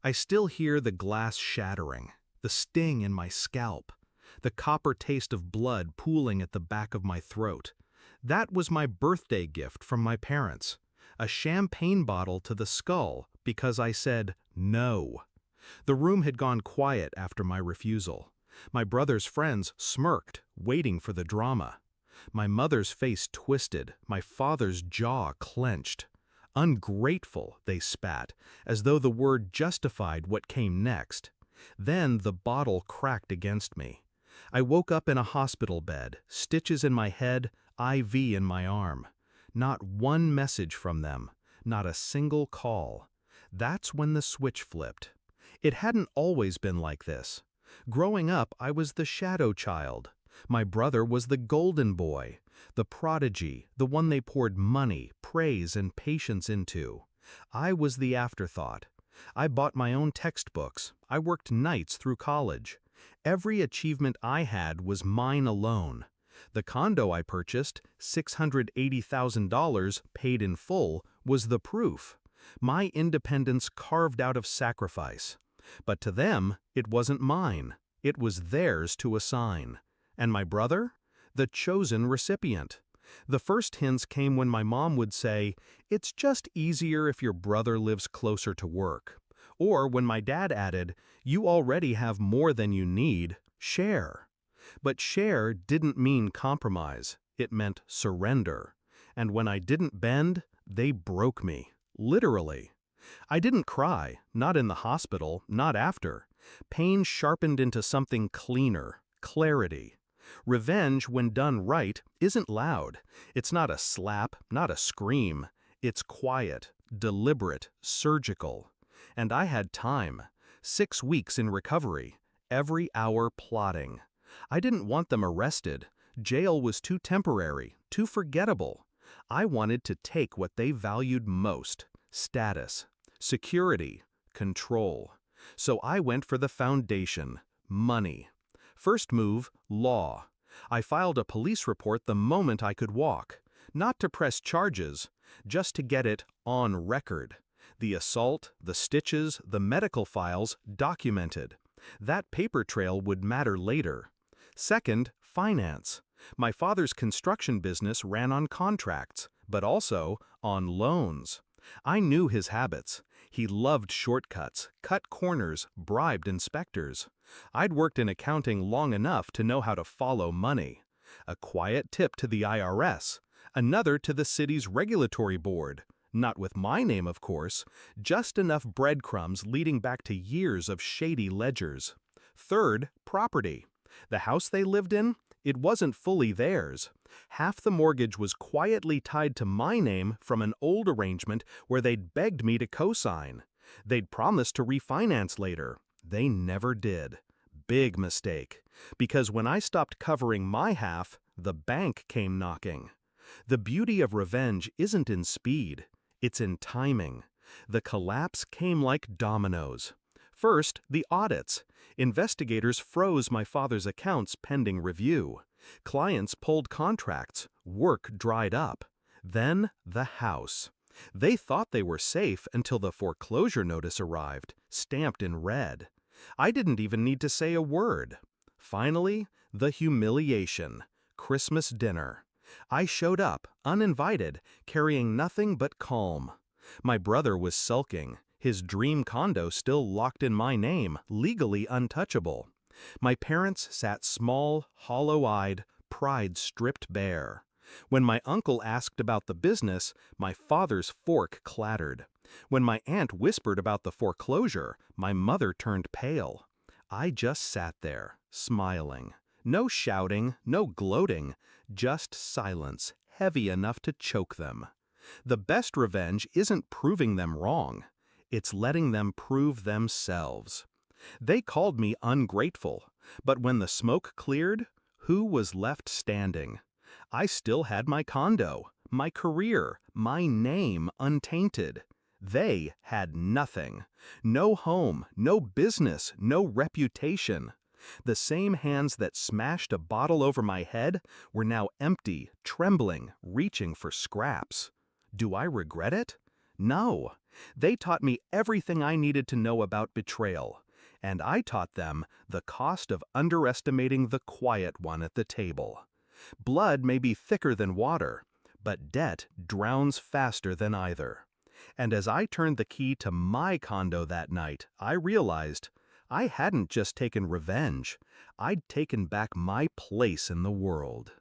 I still hear the glass shattering, the sting in my scalp, the copper taste of blood pooling at the back of my throat. That was my birthday gift from my parents, a champagne bottle to the skull because I said no. The room had gone quiet after my refusal. My brother's friends smirked, waiting for the drama. My mother's face twisted, my father's jaw clenched. Ungrateful, they spat, as though the word justified what came next. Then the bottle cracked against me. I woke up in a hospital bed, stitches in my head, IV in my arm. Not one message from them, not a single call. That's when the switch flipped. It hadn't always been like this. Growing up, I was the shadow child. My brother was the golden boy, the prodigy, the one they poured money, praise, and patience into. I was the afterthought. I bought my own textbooks. I worked nights through college. Every achievement I had was mine alone. The condo I purchased, $680,000 paid in full, was the proof. My independence carved out of sacrifice. But to them, it wasn't mine. It was theirs to assign. And my brother? The chosen recipient. The first hints came when my mom would say, "It's just easier if your brother lives closer to work." Or when my dad added, "You already have more than you need, share." But share didn't mean compromise. It meant surrender. And when I didn't bend, they broke me. Literally. I didn't cry, not in the hospital, not after. Pain sharpened into something cleaner, clarity. Revenge, when done right, isn't loud. It's not a slap, not a scream. It's quiet, deliberate, surgical. And I had time. 6 weeks in recovery. Every hour plotting. I didn't want them arrested. Jail was too temporary, too forgettable. I wanted to take what they valued most: status, security, control. So I went for the foundation: money. First move, law. I filed a police report the moment I could walk. Not to press charges, just to get it on record. The assault, the stitches, the medical files documented. That paper trail would matter later. Second, finance. My father's construction business ran on contracts, but also on loans. I knew his habits. He loved shortcuts, cut corners, bribed inspectors. I'd worked in accounting long enough to know how to follow money. A quiet tip to the IRS, another to the city's regulatory board. Not with my name, of course, just enough breadcrumbs leading back to years of shady ledgers. Third, property. The house they lived in? It wasn't fully theirs. Half the mortgage was quietly tied to my name from an old arrangement where they'd begged me to co-sign. They'd promised to refinance later. They never did. Big mistake. Because when I stopped covering my half, the bank came knocking. The beauty of revenge isn't in speed. It's in timing. The collapse came like dominoes. First, the audits. Investigators froze my father's accounts pending review. Clients pulled contracts. Work dried up. Then, the house. They thought they were safe until the foreclosure notice arrived, stamped in red. I didn't even need to say a word. Finally, the humiliation. Christmas dinner. I showed up, uninvited, carrying nothing but calm. My brother was sulking. His dream condo still locked in my name, legally untouchable. My parents sat small, hollow-eyed, pride stripped bare. When my uncle asked about the business, my father's fork clattered. When my aunt whispered about the foreclosure, my mother turned pale. I just sat there, smiling. No shouting, no gloating, just silence, heavy enough to choke them. The best revenge isn't proving them wrong. It's letting them prove themselves. They called me ungrateful, but when the smoke cleared, who was left standing? I still had my condo, my career, my name untainted. They had nothing. No home, no business, no reputation. The same hands that smashed a bottle over my head were now empty, trembling, reaching for scraps. Do I regret it? No, they taught me everything I needed to know about betrayal, and I taught them the cost of underestimating the quiet one at the table. Blood may be thicker than water, but debt drowns faster than either. And as I turned the key to my condo that night, I realized I hadn't just taken revenge, I'd taken back my place in the world.